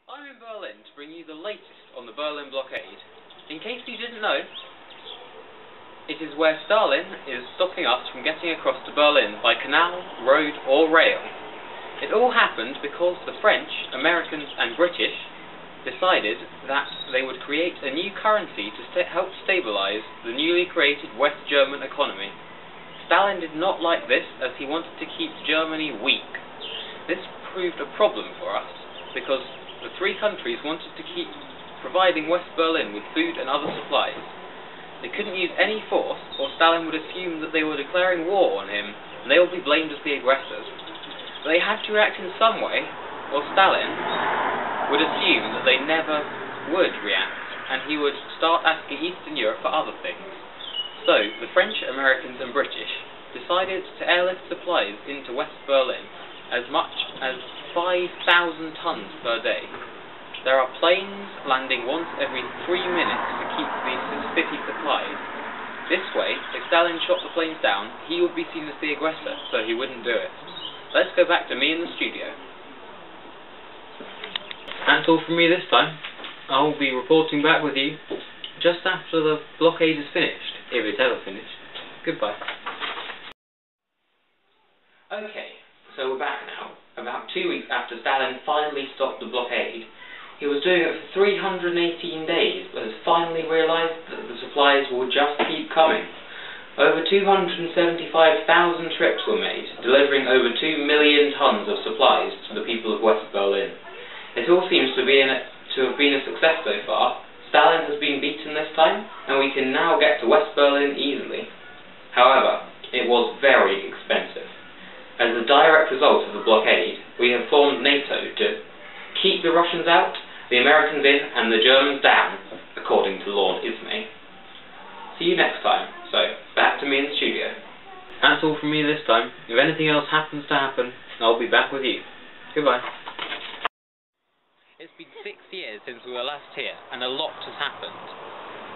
I'm in Berlin to bring you the latest on the Berlin Blockade. In case you didn't know, it is where Stalin is stopping us from getting across to Berlin by canal, road or rail. It all happened because the French, Americans and British decided that they would create a new currency to help stabilize the newly created West German economy. Stalin did not like this, as he wanted to keep Germany weak. This proved a problem for us because the three countries wanted to keep providing West Berlin with food and other supplies. They couldn't use any force, or Stalin would assume that they were declaring war on him, and they would be blamed as the aggressors. But they had to react in some way, or Stalin would assume that they never would react, and he would start asking Eastern Europe for other things. So, the French, Americans and British decided to airlift supplies into West Berlin as much as 5,000 tons per day. There are planes landing once every 3 minutes to keep these city supplied. This way, if Stalin shot the planes down, he would be seen as the aggressor, so he wouldn't do it. Let's go back to me in the studio. That's all from me this time. I'll be reporting back with you just after the blockade is finished, if it's ever finished. Goodbye. Okay, so we're back now. About 2 weeks after Stalin finally stopped the blockade. He was doing it for 318 days, but has finally realised that the supplies will just keep coming. Over 275,000 trips were made, delivering over 2 million tons of supplies to the people of West Berlin. It all seems to have been a success so far. Stalin has been beaten this time, and we can now get to West Berlin easily. However, it was very expensive. As a direct result of the blockade, we have formed NATO to keep the Russians out, the Americans in, and the Germans down, according to Lord Ismay. See you next time. So, back to me in the studio. That's all from me this time. If anything else happens to happen, I'll be back with you. Goodbye. It's been 6 years since we were last here, and a lot has happened.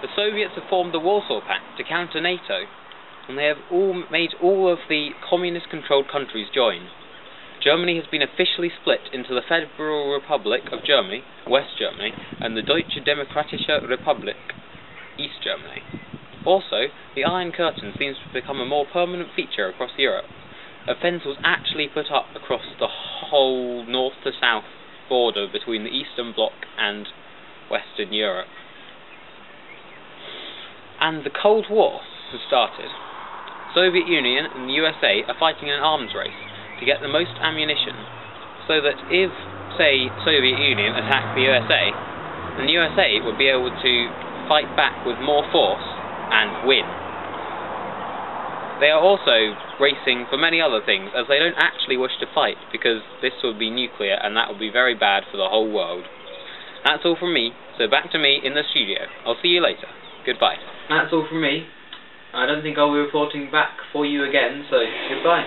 The Soviets have formed the Warsaw Pact to counter NATO, and they have made all of the communist-controlled countries join. Germany has been officially split into the Federal Republic of Germany, West Germany, and the Deutsche Demokratische Republik, East Germany. Also, the Iron Curtain seems to have become a more permanent feature across Europe. A fence was actually put up across the whole north to south border between the Eastern Bloc and Western Europe. And the Cold War has started. Soviet Union and the USA are fighting an arms race to get the most ammunition, so that if, say, Soviet Union attacked the USA, then the USA would be able to fight back with more force and win. They are also racing for many other things, as they don't actually wish to fight, because this would be nuclear and that would be very bad for the whole world. That's all from me, so back to me in the studio. I'll see you later. Goodbye. That's all from me. I don't think I'll be reporting back for you again, so goodbye.